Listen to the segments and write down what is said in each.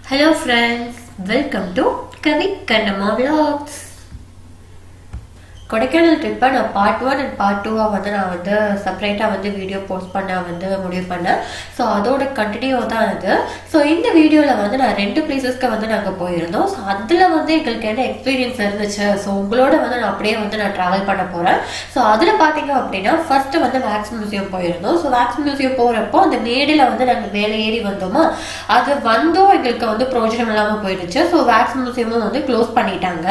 Hello friends, welcome to Kavi Kannamma Vlogs. Kodaikanal ட்ரிப்பை நான் part 1 and part 2 வந்து நான் வந்து செப்பரேட்டாக வந்து வீடியோ போஸ்ட் பண்ண வந்து முடிவு பண்ணேன். ஸோ அதோட கண்டினியூ தான் இது. ஸோ இந்த வீடியோவில் வந்து நான் 2 பிளேசஸ்க்கு வந்து நாங்கள் போயிருந்தோம். ஸோ அதில் வந்து எங்களுக்கு என்ன எக்ஸ்பீரியன்ஸ் இருந்துச்சு, ஸோ உங்களோட வந்து நான் அப்படியே வந்து நான் ட்ராவல் பண்ண போகிறேன். ஸோ அதில் பார்த்தீங்க அப்படின்னா ஃபர்ஸ்ட் வந்து வேக்ஸ் மியூசியம் போயிருந்தோம். ஸோ வேக்ஸ் மியூசியம் போகிறப்போ அந்த மேடையில் வந்து நாங்கள் மேலே ஏறி வந்தோமா, அது வந்தும் எங்களுக்கு வந்து பிரோஜனம் இல்லாமல் போயிடுச்சு. ஸோ வேக்ஸ் மியூசியமும் வந்து க்ளோஸ் பண்ணிட்டாங்க.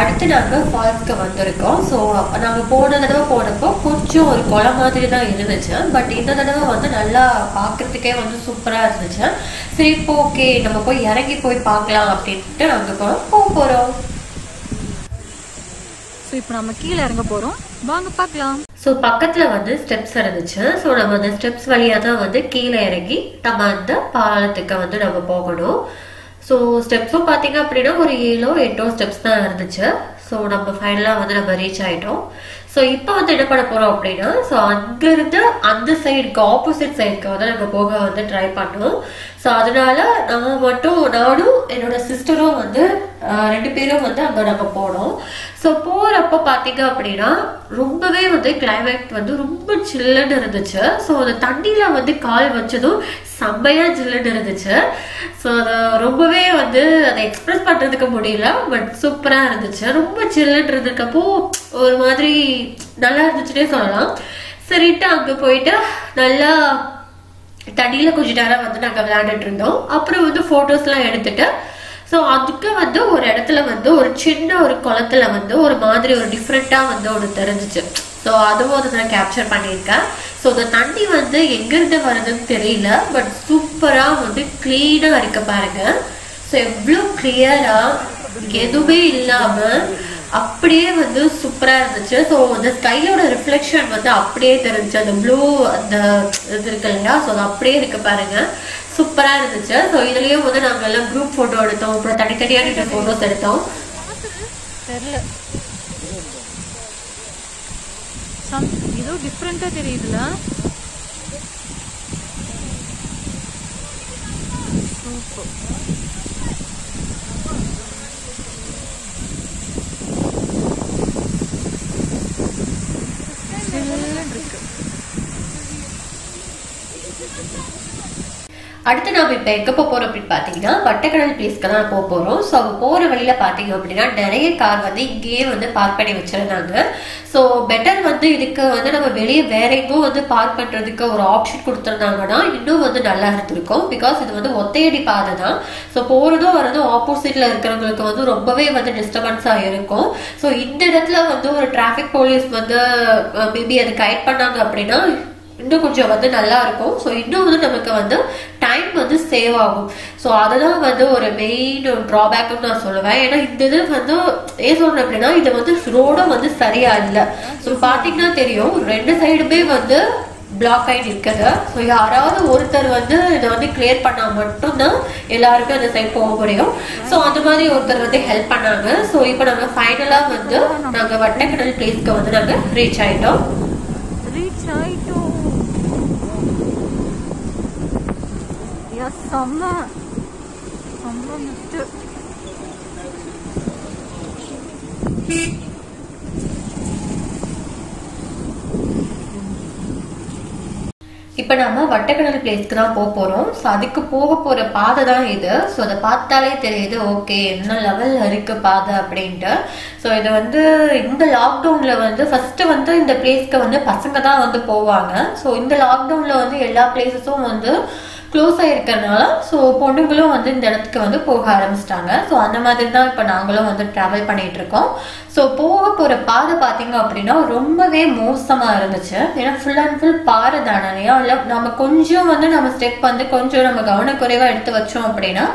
அடுத்து நாங்கள் ஃபால்ஸ்க்கு வந்திருக்கோம். ஸோ நாங்கள் போன தடவை போனப்போ கொஞ்சம் ஒரு குளம் மாதிரி தான் இருந்துச்சு. பட் இந்த தடவை வந்து நல்லா பார்க்கறதுக்கே வந்து சூப்பராக இருந்துச்சு. சரி இப்போ ஓகே நம்ம போய் இறங்கி போய் பார்க்கலாம் அப்படின்ட்டு நாங்கள் போக போகிறோம். ஸோ இப்போ நம்ம கீழே இறங்க போகிறோம், வாங்க பார்க்கலாம். ஸோ பக்கத்தில் வந்து ஸ்டெப்ஸ் இருந்துச்சு. ஸோ நம்ம அந்த ஸ்டெப்ஸ் வழியாக தான் வந்து கீழே இறங்கி நம்ம அந்த பாலத்துக்கு வந்து நம்ம போகணும். ஸோ ஸ்டெப்ஸும் பார்த்தீங்க அப்படின்னா ஒரு 7-8 ஸ்டெப்ஸ் தான் இருந்துச்சு. ஸோ நம்ம ஃபைனலாக வந்து நம்ம ரீச் ஆகிட்டோம். ஸோ இப்போ வந்து என்ன பண்ண போகிறோம் அப்படின்னா, ஸோ அங்கேருந்து அந்த சைடுக்கு ஆப்போசிட் சைடுக்கு வந்து நாங்கள் போக வந்து ட்ரை பண்ணோம். ஸோ அதனால நானும் என்னோட சிஸ்டரும் வந்து 2 பேரும் வந்து அங்கே நாங்கள் போனோம். ஸோ போகிறப்ப பார்த்தீங்க அப்படின்னா ரொம்பவே வந்து கிளைமேட் வந்து ரொம்ப சில்லுன்னு இருந்துச்சு. ஸோ அந்த தண்ணியில் வந்து கால் வச்சதும் செம்மையா ஜில்லுன்னு இருந்துச்சு. ஸோ அதை ரொம்பவே வந்து அதை எக்ஸ்பிரஸ் பண்ணுறதுக்கு முடியல, பட் சூப்பராக இருந்துச்சு. ரொம்ப சில்லுன்னு இருந்திருக்கப்போ ஒரு மாதிரி நல்லா இருந்துச்சுன்னே சொல்லலாம். சரிட்டு அங்கே போயிட்டு நல்லா தண்ணியில் கொஞ்ச நேரம் வந்து நாங்கள் விளையாண்டுட்டு இருந்தோம். அப்புறம் வந்து ஃபோட்டோஸ்லாம் எடுத்துட்டு ஸோ அதுக்கு வந்து ஒரு இடத்துல வந்து ஒரு சின்ன ஒரு குளத்துல வந்து ஒரு மாதிரி ஒரு டிஃப்ரெண்ட்டாக வந்து ஒன்று தெரிஞ்சிச்சு. ஸோ அதுவும் வந்து நான் கேப்சர் பண்ணியிருக்கேன். ஸோ அந்த தண்ணி வந்து எங்கேருந்து வருதுன்னு தெரியல, பட் சூப்பராக வந்து கிளீனாக இருக்க பாருங்க. ஸோ எவ்வளோ கிளியராக எதுவுமே இல்லாமல் அப்படியே வந்து சூப்பராக இருந்துச்சு. ஸோ அந்த ஸ்கையோட ரிஃப்ளெக்ஷன் வந்து அப்படியே தெரிஞ்சு அந்த ப்ளூ அந்த இது இருக்கு இல்லையா, ஸோ அது அப்படியே இருக்கு பாருங்க, சூப்பராக இருந்துச்சு. ஸோ இதுலேயும் வந்து நாங்கள் எல்லாம் குரூப் ஃபோட்டோ எடுத்தோம், அப்புறம் தனித்தனியாக 2 ஃபோட்டோஸ் எடுத்தோம். தெரியல, ஏதோ டிஃப்ரெண்டா தெரியுதுல. சூப்பர். அடுத்து நாம இப்போ எங்கே போக போகிறோம் அப்படின்னு பார்த்தீங்கன்னா வட்டக்கடல் பிளேஸ்க்கு தான் போக போகிறோம். ஸோ அவங்க போகிற வழியில் பார்த்தீங்க அப்படின்னா நிறைய கார் வந்து இங்கேயே வந்து பார்க் பண்ணி வச்சிருந்தாங்க. ஸோ பெட்டர் வந்து இதுக்கு வந்து நம்ம வெளியே வேற எங்கும் வந்து பார்க் பண்ணுறதுக்கு ஒரு ஆப்ஷன் கொடுத்துருந்தாங்கன்னா இன்னும் வந்து நல்லா இருந்திருக்கும். பிகாஸ் இது வந்து ஒத்தையடி பாதை தான். ஸோ போகிறதும் வரதும் ஆப்போசிட்டில் இருக்கிறவங்களுக்கு வந்து ரொம்பவே வந்து டிஸ்டர்பன்ஸாக இருக்கும். ஸோ இந்த இடத்துல வந்து ஒரு டிராஃபிக் போலீஸ் வந்து மேபி அது கைட் பண்ணாங்க அப்படின்னா இன்னும் கொஞ்சம் வந்து நல்லா இருக்கும். ஸோ இன்னும் வந்து நமக்கு வந்து டைம் வந்து சேவ் ஆகும். ஸோ அதுதான் வந்து ஒரு மெயின் ட்ராபேக்னு நான் சொல்லுவேன். ஏன்னா இந்த இது வந்து ஏன் சொல்றேன் அப்படின்னா இது வந்து ரோடும் வந்து சரியா இல்லை. ஸோ பார்த்தீங்கன்னா தெரியும் 2 சைடுமே வந்து பிளாக் ஆகி நிற்குது. ஸோ யாராவது ஒருத்தர் வந்து இதை வந்து கிளியர் பண்ணா மட்டும்தான் எல்லாருக்கும் அந்த சைட் போக முடியும். ஸோ அந்த மாதிரி ஒருத்தர் வந்து ஹெல்ப் பண்ணாங்க. ஸோ இப்போ நாங்கள் ஃபைனலாக வந்து நாங்கள் வட்டக்கடல் பிளேஸ்க்கு வந்து நாங்கள் ரீச் ஆயிட்டோம். செம்ம செம்ம மிஸ்ட். இப்போ நம்ம வட்டக்கடல் பிளேஸ்க்கு தான் போக போகிறோம். ஸோ அதுக்கு போக போகிற பாதை தான் இது. ஸோ அதை பார்த்தாலே தெரியுது ஓகே என்ன லெவல் இருக்கு பாதை அப்படின்ட்டு. ஸோ இது வந்து இந்த லாக்டவுனில் வந்து ஃபர்ஸ்ட் வந்து இந்த பிளேஸ்க்கு வந்து பசங்க தான் வந்து போவாங்க. ஸோ இந்த லாக்டவுனில் வந்து எல்லா பிளேசஸும் வந்து க்ளோஸ் ஆகிருக்கிறதுனால ஸோ பொண்ணுங்களும் வந்து இந்த இடத்துக்கு வந்து போக ஆரம்பிச்சிட்டாங்க. ஸோ அந்த மாதிரி தான் இப்போ நாங்களும் வந்து ட்ராவல் பண்ணிட்டு இருக்கோம். ஸோ போக போகிற பாதை பார்த்தீங்க அப்படின்னா ரொம்பவே மோசமாக இருந்துச்சு. ஏன்னா ஃபுல் அண்ட் ஃபுல் பாறை தானே, இல்லை நம்ம கொஞ்சம் வந்து நம்ம ஸ்டெப் வந்து கொஞ்சம் நம்ம கவனக்குறைவாக எடுத்து வச்சோம் அப்படின்னா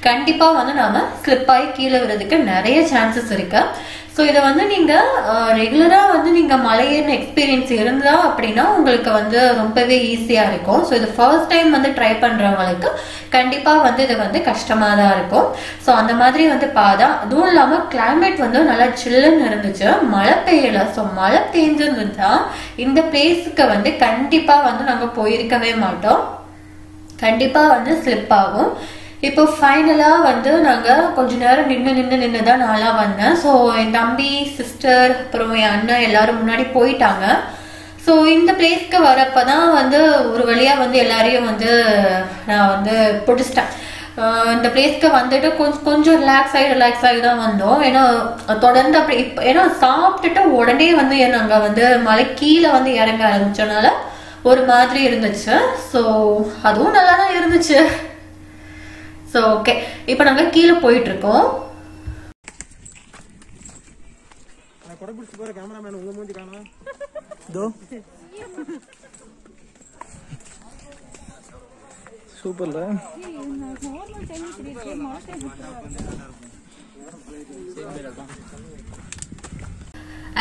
கண்டிப்பாக வந்து நம்ம ஸ்லிப் ஆகி கீழே விடுறதுக்கு நிறைய சான்சஸ் இருக்கு. ஸோ இதை வந்து நீங்கள் ரெகுலராக வந்து நீங்கள் மலையேறின எக்ஸ்பீரியன்ஸ் இருந்தா அப்படின்னா உங்களுக்கு வந்து ரொம்பவே ஈஸியாக இருக்கும். ஸோ இது ஃபர்ஸ்ட் டைம் வந்து ட்ரை பண்ணுறவங்களுக்கு கண்டிப்பாக வந்து இது வந்து கஷ்டமாக தான் இருக்கும். ஸோ அந்த மாதிரி வந்து பாதா, அதுவும் இல்லாமல் கிளைமேட் வந்து நல்லா சில்லுன்னு இருந்துச்சு, மழை பெய்யலை. ஸோ மழை பெய்ஞ்சிருந்துச்சா இந்த பிளேஸுக்கு வந்து கண்டிப்பாக வந்து நாங்கள் போயிருக்கவே மாட்டோம். கண்டிப்பா வந்து ஸ்லிப் ஆகும். இப்போ ஃபைனலா வந்து நாங்க கொஞ்ச நேரம் நின்று தான் நான்லாம் வந்தேன். ஸோ என் தம்பி, சிஸ்டர், அப்புறம் என் அண்ணன் எல்லாரும் முன்னாடி போயிட்டாங்க. ஸோ இந்த பிளேஸ்க்கு வரப்பதான் வந்து ஒரு வழியா வந்து எல்லாரையும் வந்து நான் வந்து பிடிச்சிட்டேன். இந்த பிளேஸ்க்கு வந்துட்டு கொஞ்சம் ரிலாக்ஸ் ஆகி தான் வந்தோம். ஏன்னா தொடர்ந்து அப்படி ஏன்னா சாப்பிட்டுட்டு உடனே வந்து நாங்க வந்து மலை கீழே வந்து இறங்க ஆரம்பிச்சனால ஒரு மாதிரி இருந்துச்சு. ஸோ அதுவும் நல்லா தான் இருந்துச்சு. ஸோ ஓகே, இப்போ நாங்கள் கீழே போயிட்டு இருக்கோம். சூப்பர்ல.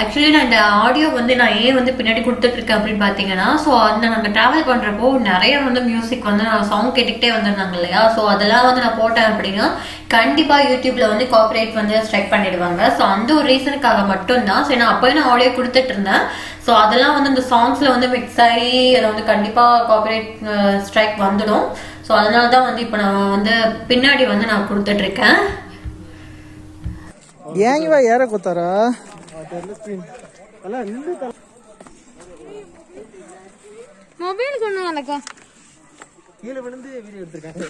ஆக்சுவலி நான் இந்த ஆடியோ வந்து நான் ஏன் வந்து பின்னாடி கொடுத்துட்டு இருக்கேன் அப்படின்னு பாத்தீங்கன்னா, ஸோ அந்த நாங்கள் டிராவல் பண்றப்போ நிறைய வந்து மியூசிக் வந்து நான் சாங் கேட்டுக்கிட்டே வந்திருந்தாங்க இல்லையா. ஸோ அதெல்லாம் வந்து நான் போட்டேன் அப்படின்னா கண்டிப்பா யூடியூப்ல வந்து காப்பிரைட் வந்து ஸ்ட்ரைக் பண்ணிடுவாங்க. ஸோ அந்த ஒரு ரீசனுக்காக மட்டும்தான். ஸோ நான் அப்போயே நான் ஆடியோ கொடுத்துட்டு இருந்தேன். ஸோ அதெல்லாம் வந்து இந்த சாங்ஸ்ல வந்து மிக்ஸ் ஆகி அதை வந்து கண்டிப்பா காப்பிரைட் ஸ்ட்ரைக் வந்துடும். ஸோ அதனால தான் வந்து இப்போ நான் வந்து பின்னாடி வந்து நான் கொடுத்துட்டு இருக்கேன். ஏங்கவா யார கொத்தாரா மொபைல் கொண்டு வரலக்கா. கீழே விழுந்து வீடியோ எடுத்திருக்காங்க.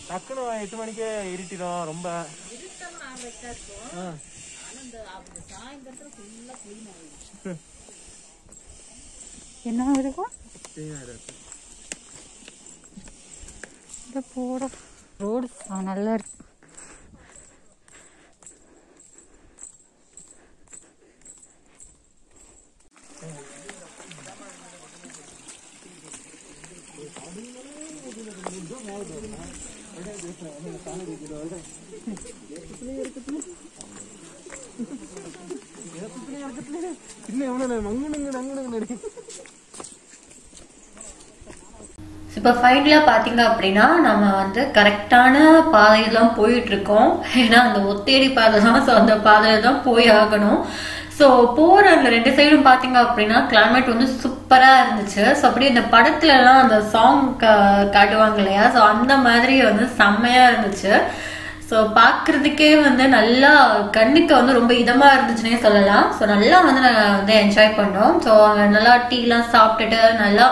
டக்குனு 8 மணிக்கே இருட்டிடும் ரொம்ப. என்ன இருக்கும் போட ரோடு நல்லா இருக்கு. இப்போ ஃபைனலா பாத்தீங்க அப்படின்னா நம்ம வந்து கரெக்டான பாதையெல்லாம் போயிட்டு இருக்கோம். ஏன்னா அந்த ஒத்தேடி பாதை தான். ஸோ அந்த பாதையில தான் போய் ஆகணும். ஸோ போற அந்த 2 சைடும் பாத்தீங்க அப்படின்னா கிளைமேட் வந்து சூப்பரா இருந்துச்சு. ஸோ அப்படியே இந்த படத்துல எல்லாம் அந்த சாங் காட்டுவாங்க இல்லையா. ஸோ அந்த மாதிரி வந்து செம்மையா இருந்துச்சு. ஸோ பாக்குறதுக்கே வந்து நல்லா கண்ணுக்கு வந்து ரொம்ப இதமா இருந்துச்சுன்னே சொல்லலாம். ஸோ நல்லா வந்து நாங்கள் வந்து என்ஜாய் பண்ணோம். ஸோ நல்லா டீலாம் சாப்பிட்டுட்டு நல்லா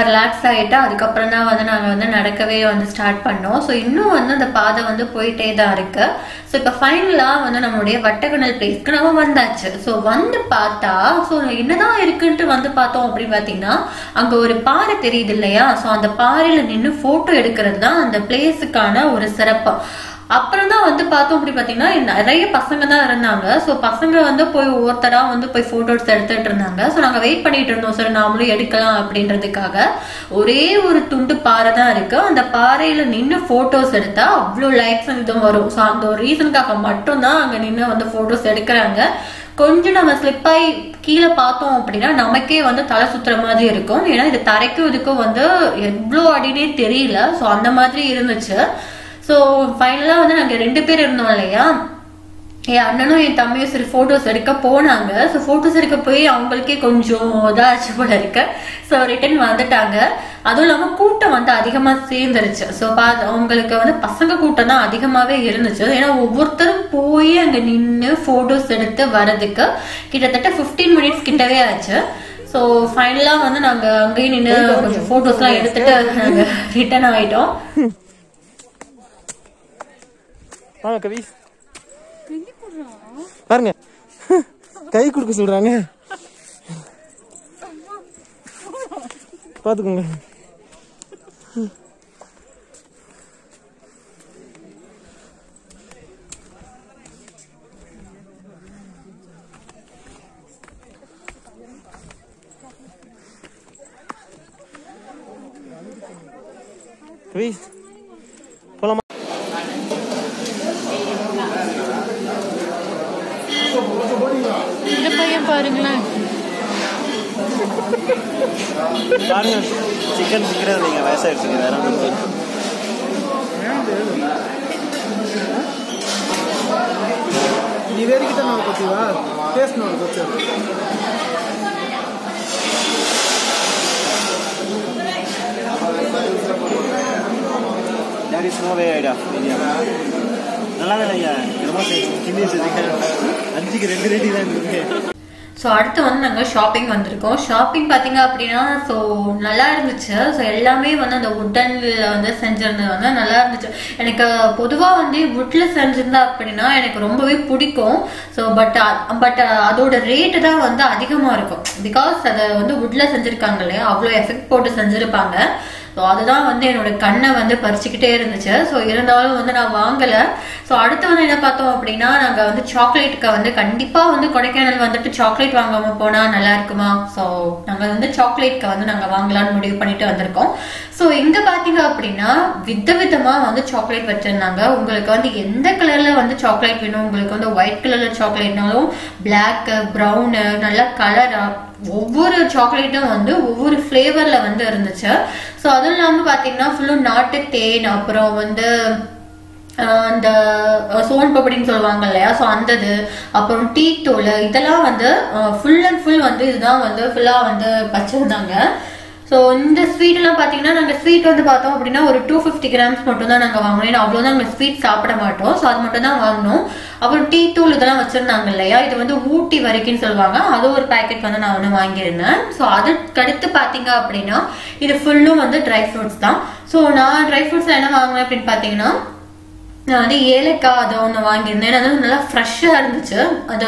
ரிலாக்ஸ் ஆகிட்டு அதுக்கப்புறம் தான் வந்து நாங்கள் வந்து நடக்கவே வந்து ஸ்டார்ட் பண்ணோம். ஸோ இன்னும் வந்து அந்த பாதை வந்து போயிட்டே தான் இருக்கு. ஸோ இப்போ ஃபைனலாக வந்து நம்மளுடைய வட்டக்கணல் பிளேஸ்க்கு நம்ம வந்தாச்சு. ஸோ வந்து பார்த்தா ஸோ என்னதான் இருக்குன்ட்டு வந்து பார்த்தோம் அப்படின்னு பார்த்தீங்கன்னா அங்கே ஒரு பாறை தெரியுது இல்லையா. ஸோ அந்த பாறையில் நின்று ஃபோட்டோ எடுக்கிறது தான் அந்த பிளேஸுக்கான ஒரு சிறப்பு. அப்புறம் தான் வந்து பார்த்தோம் அப்படி பார்த்தீங்கன்னா நிறைய பசங்க தான் இருந்தாங்க. ஸோ பசங்க வந்து போய் ஒவ்வொருத்தரா வந்து போய் போட்டோஸ் எடுத்துட்டு இருந்தாங்க. ஸோ நாங்கள் வெயிட் பண்ணிட்டு இருந்தோம் சரி நாமளும் எடுக்கலாம் அப்படின்றதுக்காக. ஒரே ஒரு துண்டு பாறை தான் இருக்கு. அந்த பாறையில நின்று போட்டோஸ் எடுத்தா அவ்வளோ லைக்ஸ் இதுவும் வரும். ஸோ அந்த ஒரு ரீசனுக்காக மட்டும்தான் அங்கே நின்று வந்து போட்டோஸ் எடுக்கிறாங்க. கொஞ்சம் நம்ம ஸ்லிப் ஆகி கீழே பார்த்தோம் அப்படின்னா நமக்கே வந்து தலை சுத்துற மாதிரி இருக்கும். ஏன்னா இது தரைக்கும் இதுக்கும் வந்து எவ்வளோ அடினே தெரியல. ஸோ அந்த மாதிரி இருந்துச்சு. ஸோ ஃபைனலாக வந்து நாங்கள் 2 பேர் இருந்தோம் இல்லையா. என் அண்ணனும் என் தம்பியும் சரி ஃபோட்டோஸ் எடுக்க போனாங்க. ஸோ ஃபோட்டோஸ் எடுக்க போய் அவங்களுக்கே கொஞ்சம் இதாச்சு போல இருக்கு. ஸோ ரிட்டர்ன் வந்துட்டாங்க. அதுவும் இல்லாமல் கூட்டம் வந்து அதிகமாக சேர்ந்துருச்சு. ஸோ அவங்களுக்கு வந்து பசங்க கூட்டம் தான் அதிகமாகவே இருந்துச்சு. ஏன்னா ஒவ்வொருத்தரும் போய் அங்கே நின்று ஃபோட்டோஸ் எடுத்து வர்றதுக்கு கிட்டத்தட்ட 15 மினிட்ஸ் கிட்டவே ஆச்சு. ஸோ ஃபைனலாக வந்து நாங்கள் அங்கேயே நின்று கொஞ்சம் ஃபோட்டோஸ்லாம் எடுத்துட்டு நாங்கள் ரிட்டர்ன் ஆகிட்டோம். பாருங்க கை கொடுக்க சொல்றாங்க பாத்துக்கோங்க. போலாமா? இந்த பையன் பாருங்களேன். சிக்கன் சிக்கிறது நீங்கள் வயசாகிடுச்சுங்க வேற ஒன்று நீ வேடிக்கிட்ட நான் கொச்சுவா டேஸ்ட் நான் கொச்சு That is no way idea. நல்லா இல்லையா என்னமோ கிண்டி வச்சுருக்கேன் 5க்கு 2 ரேட்டி தான் இருக்கு. ஸோ அடுத்து வந்து நாங்கள் ஷாப்பிங் வந்திருக்கோம். ஷாப்பிங் பார்த்தீங்க அப்படின்னா ஸோ நல்லா இருந்துச்சு. ஸோ எல்லாமே வந்து அந்த வுட்டனில் வந்து செஞ்சிருந்தது வந்து நல்லா இருந்துச்சு. எனக்கு பொதுவாக வந்து வுட்டில் செஞ்சிருந்தா அப்படின்னா எனக்கு ரொம்பவே பிடிக்கும். ஸோ பட் அதோட ரேட்டு தான் வந்து அதிகமாக இருக்கும். பிகாஸ் அதை வந்து வுட்டில் செஞ்சுருக்காங்க இல்லையா, அவ்வளோ எஃபெக்ட் போட்டு செஞ்சுருப்பாங்க. ஸோ அதுதான் வந்து என்னோட கண்ணை வந்து பறிச்சுக்கிட்டே இருந்துச்சு. ஸோ இருந்தாலும் வந்து நான் வாங்கலை. ஸோ அடுத்து வந்து என்ன பார்த்தோம் அப்படின்னா நாங்கள் வந்து சாக்லேட்டுக்கு வந்து கண்டிப்பாக வந்து கொடைக்கானல் வந்துட்டு சாக்லேட் வாங்காமல் போனால் நல்லா இருக்குமா. ஸோ நாங்கள் வந்து சாக்லேட்க்கு வந்து நாங்கள் வாங்கலான்னு முடிவு பண்ணிட்டு வந்திருக்கோம். ஸோ இங்கே பார்த்தீங்க அப்படின்னா விதவிதமாக வந்து சாக்லேட் வச்சுருந்தாங்க. உங்களுக்கு வந்து எந்த கலரில் வந்து சாக்லேட் வேணும், உங்களுக்கு வந்து ஒயிட் கலரில் சாக்லேட்னாலும் பிளாக்கு ப்ரௌனு நல்லா கலராக ஒவ்வொரு சாக்லேட்டும் வந்து ஒவ்வொரு ஃப்ளேவர்ல வந்து இருந்துச்சு. ஸோ அதுவும் இல்லாமல் பார்த்தீங்கன்னா ஃபுல்லும் நாட்டு தேன், அப்புறம் வந்து அந்த சோன் பப்படின்னு சொல்லுவாங்க இல்லையா, ஸோ அந்தது, அப்புறம் டீ தூள், இதெல்லாம் வந்து ஃபுல் அண்ட் ஃபுல் வந்து இதுதான் வந்து ஃபுல்லாக வந்து வச்சிருந்தாங்க. ஸோ இந்த ஸ்வீட் எல்லாம் பார்த்தீங்கன்னா நாங்கள் ஸ்வீட் வந்து பார்த்தோம் அப்படின்னா ஒரு 250 கிராம்ஸ் மட்டும் தான் நாங்கள் வாங்கணும். ஏன்னா அவ்வளோதான் நாங்கள் ஸ்வீட் சாப்பிட மாட்டோம். ஸோ அது மட்டும் தான் வாங்கணும். அப்புறம் டீ தூள் இதெல்லாம் வச்சிருந்தாங்க இல்லையா, இது வந்து ஊட்டி வரைக்கும்னு சொல்லுவாங்க. அது ஒரு பேக்கெட் வந்து நான் ஒன்று வாங்கியிருந்தேன். ஸோ அதுக்கடுத்து பார்த்தீங்க அப்படின்னா இது ஃபுல்லும் வந்து ட்ரை ஃப்ரூட்ஸ் தான். ஸோ நான் ட்ரை ஃப்ரூட்ஸில் என்ன வாங்கினேன் அப்படின்னு பார்த்தீங்கன்னா நான் வந்து ஏலக்காய் அதை ஒன்று வாங்கியிருந்தேன். அது வந்து நல்லா ஃப்ரெஷ்ஷாக இருந்துச்சு. அதை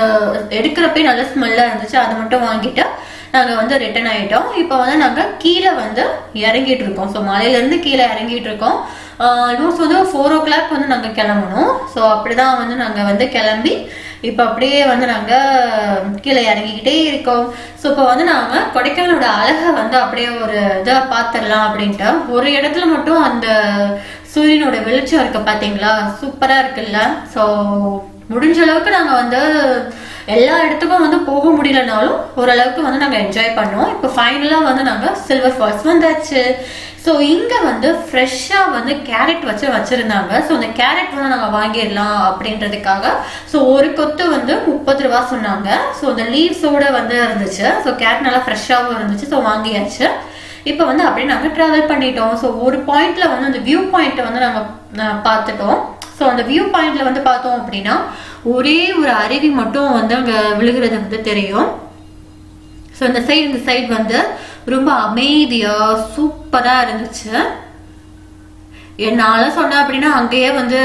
எடுக்கிறப்பே நல்ல ஸ்மெல்லாக இருந்துச்சு. அதை மட்டும் வாங்கிட்டு நாங்கள் வந்து ரிட்டர்ன் ஆகிட்டோம். இப்போ வந்து நாங்கள் கீழே வந்து இறங்கிட்டு இருக்கோம். ஸோ மலையிலேருந்து கீழே இறங்கிட்டு இருக்கோம். ஆல்மோஸ்ட் வந்து 4 o'clock வந்து நாங்கள் கிளம்பணும். ஸோ அப்படிதான் வந்து நாங்கள் வந்து கிளம்பி இப்போ அப்படியே வந்து நாங்கள் கீழே இறங்கிக்கிட்டே இருக்கோம். ஸோ இப்போ வந்து நாங்கள் கொடைக்கானலோட அழகை வந்து அப்படியே ஒரு இதாக பார்த்துடலாம் அப்படின்ட்டு ஒரு இடத்துல மட்டும் அந்த சூரியனோட வெளிச்சம் இருக்கு பார்த்தீங்களா, சூப்பராக இருக்குல்ல. ஸோ முடிஞ்ச அளவுக்கு நாங்கள் வந்து எல்லா இடத்துக்கும் வந்து போக முடியலனாலும் ஓரளவுக்கு வந்து நாங்கள் என்ஜாய் பண்ணோம். இப்போ ஃபைனலாக வந்து நாங்கள் சில்வர் ஃபால்ஸ் வந்தாச்சு. ஸோ இங்கே வந்து ஃப்ரெஷ்ஷாக வந்து கேரட் வச்சுருந்தாங்க. ஸோ அந்த கேரட் வந்து நாங்கள் வாங்கிடலாம் அப்படின்றதுக்காக ஸோ ஒரு கொத்து வந்து 30 ரூபா சொன்னாங்க. ஸோ அந்த லீவ்ஸோட வந்து இருந்துச்சு. ஸோ கேரட் நல்லா ஃப்ரெஷ்ஷாகவும் இருந்துச்சு. ஸோ வாங்கியாச்சு. இப்போ வந்து அப்படியே நாங்கள் ட்ராவல் பண்ணிட்டோம். ஸோ ஒரு பாயிண்ட்ல வந்து அந்த வியூ பாயிண்ட்டை வந்து நாங்கள் பார்த்துட்டோம். ஸோ அந்த வியூ பாயிண்ட்ல வந்து பார்த்தோம் அப்படின்னா ஒரே ஒரு அருவி மட்டும் வந்து அங்கே விழுகிறது வந்து தெரியும். ஸோ இந்த சைடு வந்து ரொம்ப அமைதியா சூப்பரா இருந்துச்சு. என்னால சொன்னேன் அப்படின்னா அங்கேயே வந்து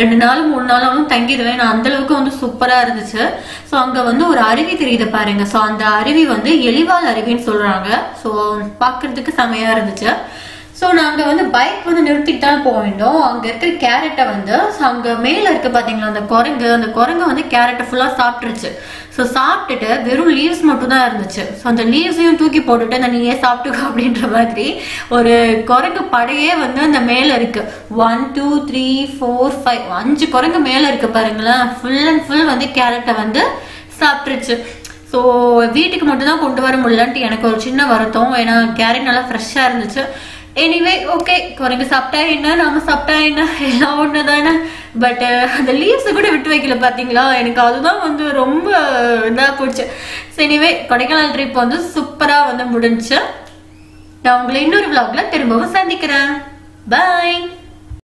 2 நாள் 3 நாளும் தங்கிடுவேன். நான் அந்த அளவுக்கு வந்து சூப்பரா இருந்துச்சு. ஸோ அங்க வந்து ஒரு அருவி தெரியுது பாருங்க. ஸோ அந்த அருவி வந்து எலிவால் அருவின்னு சொல்றாங்க. ஸோ பாக்குறதுக்கு செமையா இருந்துச்சு. ஸோ நாங்கள் வந்து பைக் வந்து நிறுத்திட்டு தான் போயிருந்தோம். அங்கே இருக்கிற கேரட்டை வந்து அங்கே மேலே இருக்கு பார்த்தீங்களா அந்த குரங்கு வந்து கேரட்டை ஃபுல்லாக சாப்பிட்டுருச்சு. ஸோ சாப்பிட்டுட்டு வெறும் லீவ்ஸ் மட்டும் தான் இருந்துச்சு. ஸோ அந்த லீவ்ஸையும் தூக்கி போட்டுட்டு அந்த நீயே சாப்பிட்டுக்கோ அப்படின்ற மாதிரி ஒரு குரங்கு படையே வந்து அந்த மேலே இருக்கு. 1 2 3 4 5 5 குரங்கு மேலே இருக்கு பாருங்களேன். ஃபுல் அண்ட் ஃபுல் வந்து கேரட்டை வந்து சாப்பிட்டுருச்சு. ஸோ வீட்டுக்கு மட்டும் தான் கொண்டு வர முடியலன்ட்டு எனக்கு ஒரு சின்ன வருத்தம். ஏன்னா கேரட் நல்லா ஃப்ரெஷ்ஷாக இருந்துச்சு. எனிவே ஓகே, குரங்கு சாப்பிட்டா என்ன நாம சாப்பிட்டா என்ன எல்லாம் ஒன்று தானே. பட் அந்த லீவ்ஸை கூட விட்டு வைக்கல பார்த்தீங்களா. எனக்கு அதுதான் வந்து ரொம்ப இதாக போச்சு. எனிவே கொடைக்கானல் ட்ரிப் வந்து சூப்பராக வந்து முடிஞ்சுச்சு. நான் உங்களை இன்னொரு vlogல திரும்பவும் சந்திக்கிறேன். பாய்.